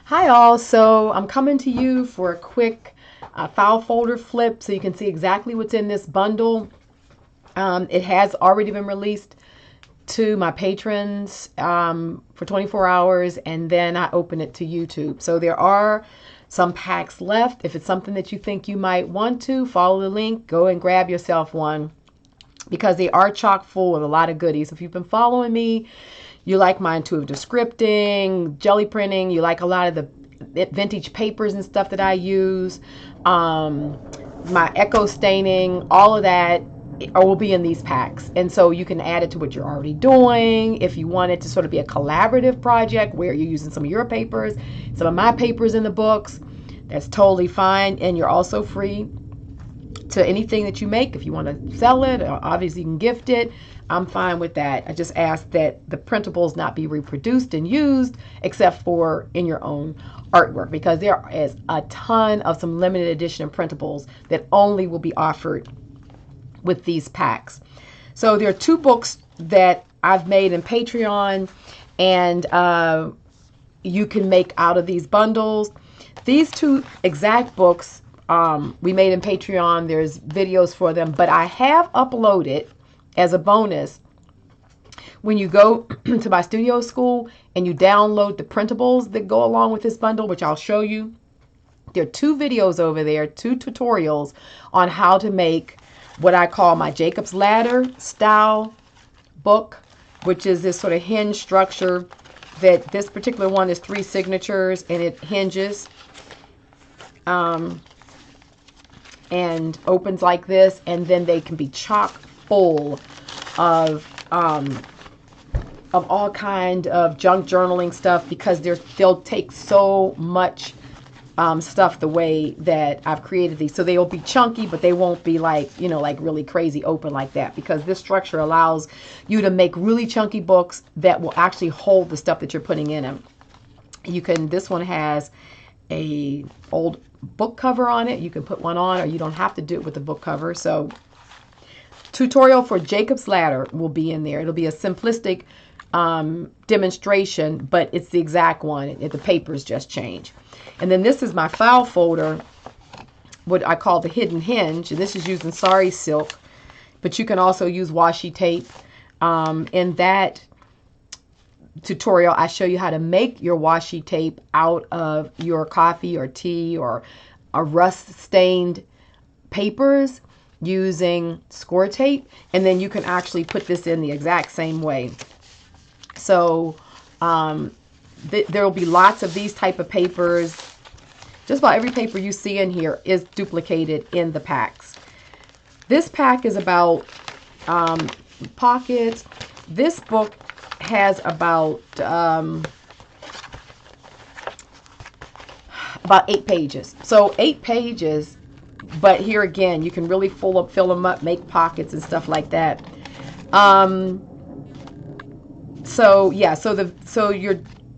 Hi all, so I'm coming to you for a quick file folder flip so you can see exactly what's in this bundle. It has already been released to my patrons for 24 hours, and then I open it to YouTube. So there are some packs left. If it's something that you think you might want to, follow the link, go and grab yourself one, because they are chock full of a lot of goodies. If you've been following me, you like my intuitive scripting, jelly printing, you like a lot of the vintage papers and stuff that I use, my echo staining, all of that will be in these packs. And so you can add it to what you're already doing. If you want it to sort of be a collaborative project where you're using some of your papers, some of my papers in the books, that's totally fine. And you're also free to anything that you make. If you want to sell it, obviously you can gift it. I'm fine with that. I just ask that the printables not be reproduced and used except for in your own artwork, because there is a ton of some limited edition printables that only will be offered with these packs. So there are two books that I've made in Patreon, and you can make out of these bundles. These two exact books we made in Patreon. There's videos for them, but I have uploaded as a bonus, when you go to my studio school and you download the printables that go along with this bundle, which I'll show you. There are two videos over there, two tutorials on how to make what I call my Jacob's Ladder style book, which is this sort of hinge structure. That this particular one is 3 signatures and it hinges and opens like this, and then they can be chock full of all kind of junk journaling stuff, because they'll take so much stuff the way that I've created these. So they'll be chunky, but they won't be like, like really crazy open like that, because this structure allows you to make really chunky books that will actually hold the stuff that you're putting in them. This one has a old book cover on it. You can put one on, or you don't have to do it with the book cover. So tutorial for Jacob's Ladder will be in there. It'll be a simplistic demonstration, but it's the exact one. The papers just change. And then this is my file folder, what I call the hidden hinge. And this is using sari silk, but you can also use washi tape. In that tutorial, I show you how to make your washi tape out of your coffee or tea or a rust stained papers using score tape, and then you can actually put this in the exact same way. So there will be lots of these type of papers. Just about every paper you see in here is duplicated in the packs. This pack is about pockets. This book has about 8 pages. So 8 pages, but here again, you can really fill them up, make pockets and stuff like that. So yeah, so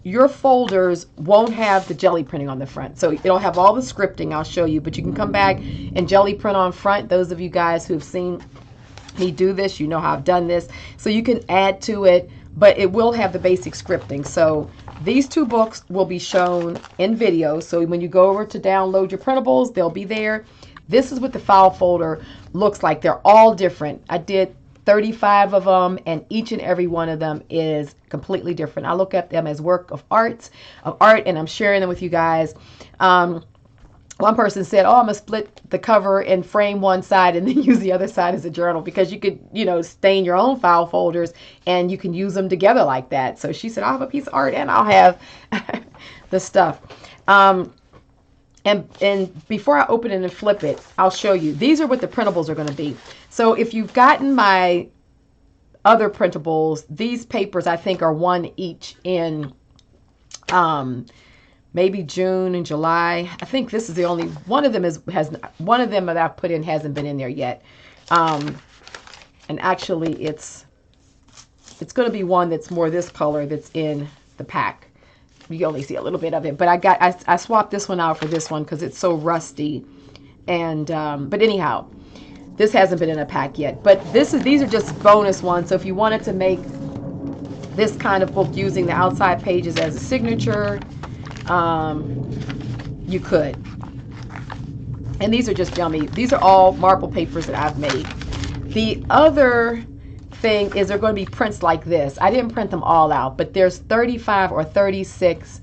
your folders won't have the jelly printing on the front. So it'll have all the scripting I'll show you, but you can come back and jelly print on front. Those of you guys who've seen me do this, you know how I've done this. So you can add to it, but it will have the basic scripting. So these two books will be shown in video. So when you go over to download your printables, they'll be there. This is what the file folder looks like. They're all different. I did 35 of them, and each and every one of them is completely different. I look at them as work of art, and I'm sharing them with you guys. One person said, oh, I'm going to split the cover and frame one side and then use the other side as a journal, because you could, stain your own file folders and you can use them together like that. So she said, I'll have a piece of art and I'll have the stuff. And before I open it and flip it, I'll show you. These are what the printables are going to be. So if you've gotten my other printables, these papers I think are one each in maybe June and July. I think this is the only one of them one of them that I've put in hasn't been in there yet. And actually it's going to be one that's more this color that's in the pack. You only see a little bit of it, but I swapped this one out for this one because it's so rusty. And but anyhow, this hasn't been in a pack yet. But these are just bonus ones. So if you wanted to make this kind of book using the outside pages as a signature, you could. And these are just yummy. These are all marble papers that I've made. The other thing is they're going to be prints like this. I didn't print them all out, but there's 35 or 36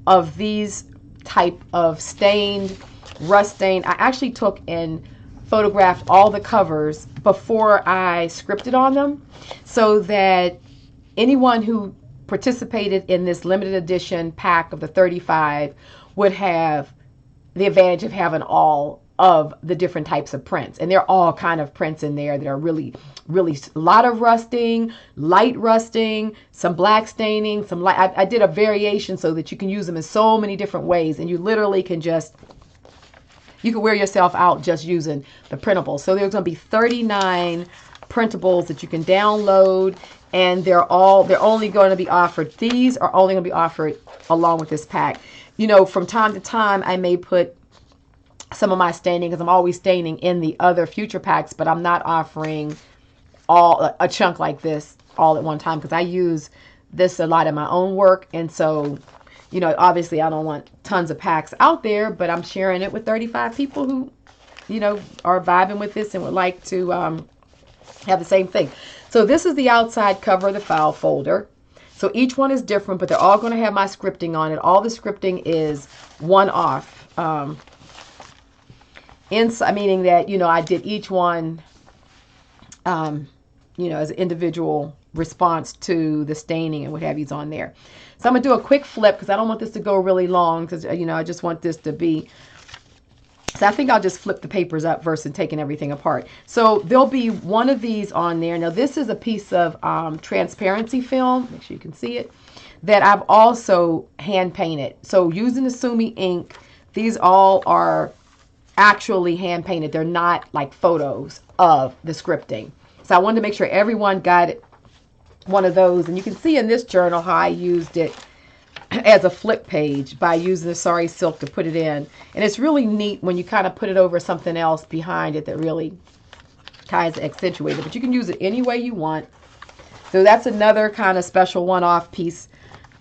of these type of stained, rust stained. I actually took and photographed all the covers before I scripted on them, so that anyone who participated in this limited edition pack of the 35 would have the advantage of having all of the different types of prints. And there are all kind of prints in there that are really a lot of rusting, light rusting, some black staining, some light. I did a variation so that you can use them in so many different ways, and you literally can just, you can wear yourself out just using the printables. So there's going to be 39 printables that you can download, and they're only going to be offered. These are only going to be offered along with this pack. You know, from time to time, I may put some of my staining, because I'm always staining in the other future packs, but I'm not offering all a chunk like this all at one time, because I use this a lot in my own work. And so, you know, obviously I don't want tons of packs out there, but I'm sharing it with 35 people who, you know, are vibing with this and would like to have the same thing. So this is the outside cover of the file folder. So each one is different, but they're all going to have my scripting on it. All the scripting is one-off. Inside, meaning that, you know, I did each one, you know, as an individual response to the staining and what have you's on there. So I'm going to do a quick flip because I don't want this to go really long, because, you know, I just want this to be, so I think I'll just flip the papers up versus taking everything apart. So there'll be one of these on there. Now this is a piece of transparency film, make sure you can see it, that I've also hand painted. So using the Sumi ink, these all are actually hand painted. They're not like photos of the scripting. So I wanted to make sure everyone got one of those. And you can see in this journal how I used it as a flip page by using the Sari silk to put it in. And it's really neat when you kind of put it over something else behind it that really kind of accentuates it. But you can use it any way you want. So that's another kind of special one-off piece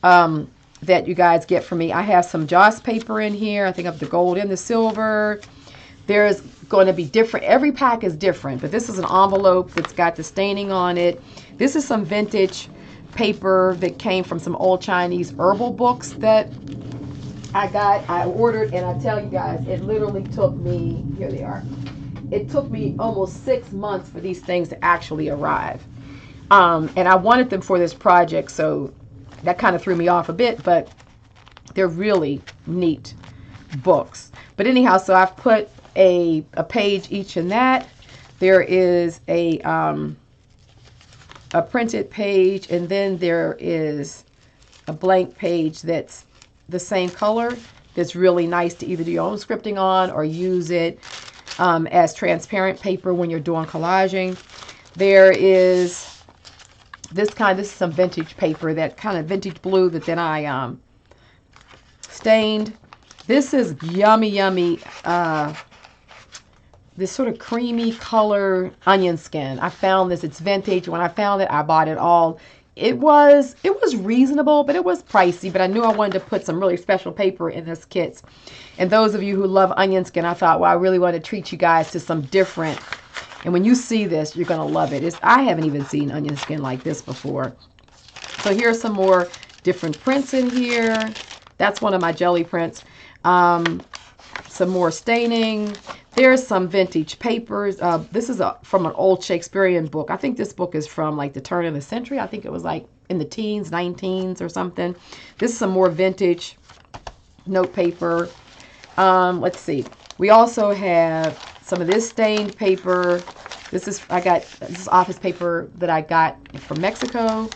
that you guys get from me. I have some Joss paper in here. I think of the gold and the silver. There's going to be different, every pack is different, but this is an envelope that's got the staining on it. This is some vintage paper that came from some old Chinese herbal books that I ordered, and I tell you guys, it literally took me, here they are, it took me almost 6 months for these things to actually arrive. And I wanted them for this project, so that kind of threw me off a bit, but they're really neat books. But anyhow, so I've put a page each in that. There is a printed page, and then there is a blank page that's the same color. That's really nice to either do your own scripting on or use it as transparent paper when you're doing collaging. There is this is some vintage paper, that kind of vintage blue that then I stained. This is yummy, this sort of creamy color onion skin. I found this, it's vintage. When I found it, I bought it all. It was reasonable, but it was pricey, but I knew I wanted to put some really special paper in this kit. And those of you who love onion skin, I thought, well, I really want to treat you guys to some different, and when you see this, you're going to love it. I haven't even seen onion skin like this before. So here's some more different prints in here. That's one of my jelly prints. Some more staining. There's some vintage papers. This is from an old Shakespearean book. I think this book is from like the turn of the century. I think it was like in the teens, 19s or something. This is some more vintage note paper. Let's see. We also have some of this stained paper. This is office paper that I got from Mexico.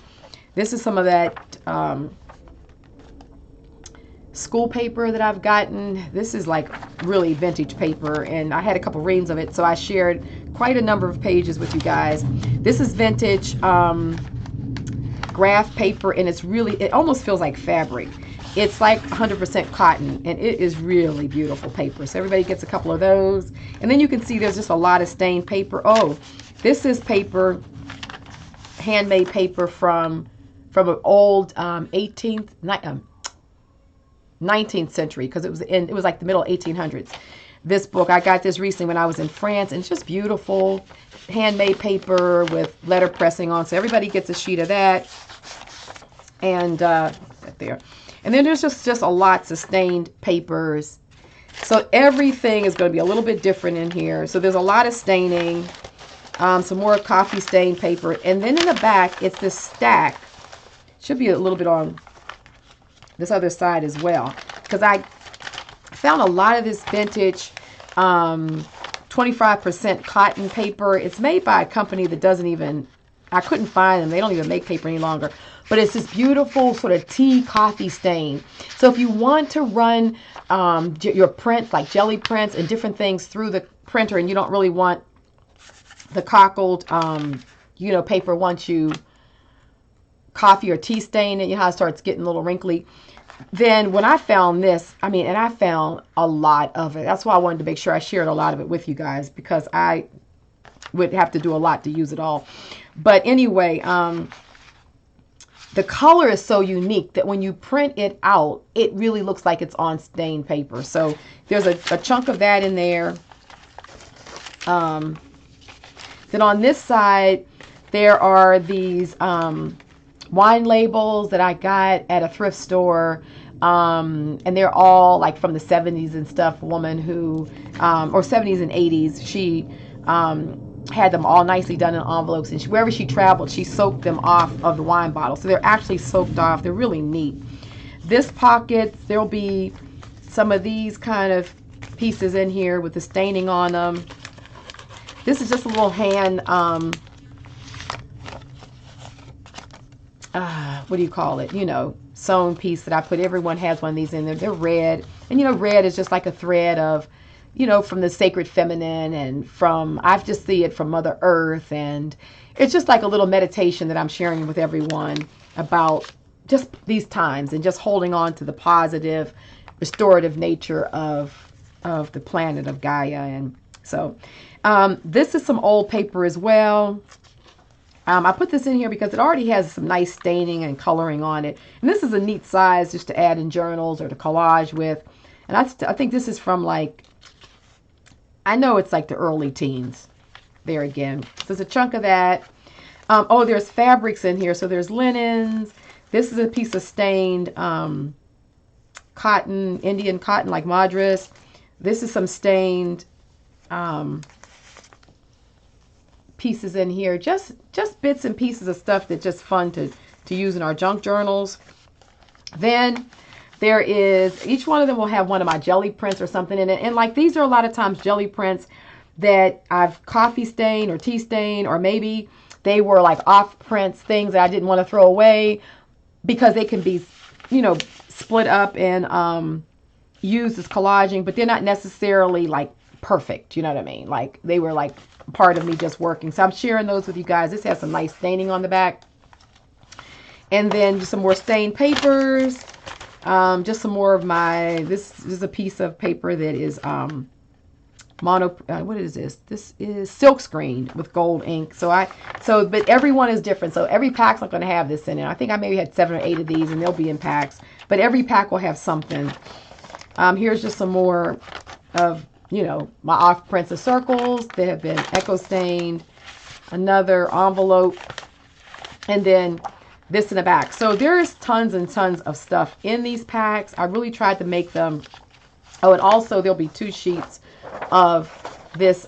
This is some of that school paper that I've gotten. This is like really vintage paper, and I had a couple reams of it, so I shared quite a number of pages with you guys. This is vintage graph paper, and it almost feels like fabric. It's like 100% cotton, and it is really beautiful paper. So everybody gets a couple of those. And then you can see there's just a lot of stained paper. Oh, this is paper, handmade paper from an old 19th 19th century, because it was like the middle 1800s. This book, I got this recently when I was in France, and it's just beautiful, handmade paper with letter pressing on, so everybody gets a sheet of that. And there, and then there's just a lot of stained papers. So everything is going to be a little bit different in here. So there's a lot of staining, some more coffee stained paper, and then in the back it's this stack. Should be a little bit on this other side as well, because I found a lot of this vintage 25% cotton paper. It's made by a company that doesn't even, I couldn't find them. They don't even make paper any longer. But it's this beautiful sort of tea coffee stain. So if you want to run your print, like jelly prints and different things through the printer, and you don't really want the cockled, paper once you coffee or tea stain it, you know how it starts getting a little wrinkly. Then when I found this, and I found a lot of it. That's why I wanted to make sure I shared a lot of it with you guys, because I would have to do a lot to use it all. But anyway, the color is so unique that when you print it out, it really looks like it's on stained paper. So there's a chunk of that in there. Then on this side, there are these wine labels that I got at a thrift store. And they're all like from the 70s and stuff. A woman who, or 70s and 80s, she had them all nicely done in envelopes, and wherever she traveled, she soaked them off of the wine bottle. So they're actually soaked off. They're really neat. This pocket, there'll be some of these kind of pieces in here with the staining on them. This is just a little hand, what do you call it? Sewn piece that I put. Everyone has one of these in there. They're red. And, red is just like a thread of, from the sacred feminine, and I just see it from Mother Earth. And it's just like a little meditation that I'm sharing with everyone about just these times and just holding on to the positive, restorative nature of the planet of Gaia. And so this is some old paper as well. I put this in here because it already has some nice staining and coloring on it. And this is a neat size just to add in journals or to collage with. And I think this is from I know it's like the early teens. There again. So there's a chunk of that. There's fabrics in here. So there's linens. This is a piece of stained cotton, Indian cotton like Madras. This is some stained pieces in here. Just bits and pieces of stuff that's just fun to use in our junk journals. Then there is, each one of them will have one of my jelly prints or something in it. And these are a lot of times jelly prints that I've coffee stained or tea stained, or maybe they were off prints, things that I didn't want to throw away, because they can be, split up and used as collaging, but they're not necessarily perfect. You know what I mean? They were part of me just working. So I'm sharing those with you guys. This has some nice staining on the back. And then just some more stained papers. Just some more of this is a piece of paper that is what is this? This is silk screened with gold ink. But every one is different. So every pack's not going to have this in it. I think I maybe had 7 or 8 of these, and they'll be in packs. But every pack will have something. Here's just some more of, my off prints of circles that have been echo stained. Another envelope. And then this in the back. So there's tons and tons of stuff in these packs. I really tried to make them. Oh, and also there'll be 2 sheets of this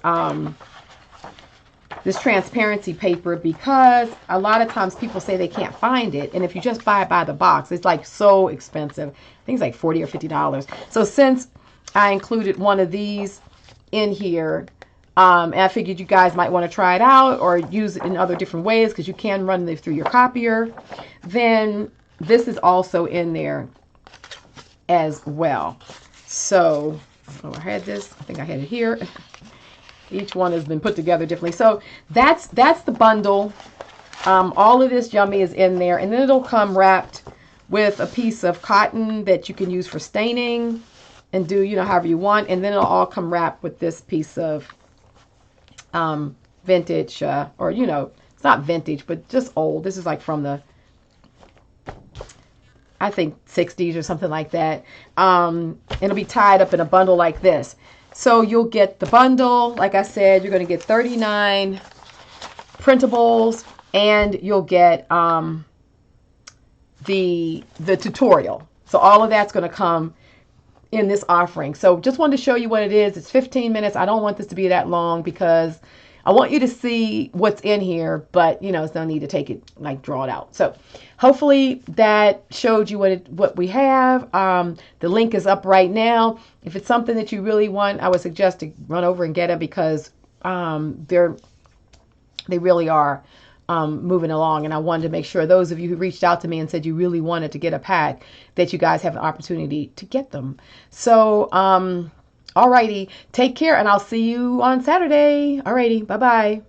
this transparency paper, because a lot of times people say they can't find it, and if you just buy it by the box, it's so expensive. I think it's $40 or $50. So since I included one of these in here, and I figured you guys might want to try it out or use it in other different ways, because you can run this through your copier. Then this is also in there as well. So I had this. I think I had it here. Each one has been put together differently. So that's the bundle. All of this yummy is in there, and then it'll come wrapped with a piece of cotton that you can use for staining and do however you want, and then it'll all come wrapped with this piece of vintage, or it's not vintage, but just old. This is from the I think 60s or something like that. It'll be tied up in a bundle like this. So you'll get the bundle. Like I said, you're going to get 39 printables, and you'll get the tutorial. So all of that's going to come in this offering. So just wanted to show you what it is. It's 15 minutes. I don't want this to be that long because I want you to see what's in here, but you know, there's no need to take it, like draw it out. So hopefully that showed you what we have. The link is up right now. If it's something that you really want, I would suggest to run over and get it, because they really are moving along. And I wanted to make sure those of you who reached out to me and said you really wanted to get a pack, that you guys have an opportunity to get them. So, alrighty, take care, and I'll see you on Saturday. Alrighty, bye-bye.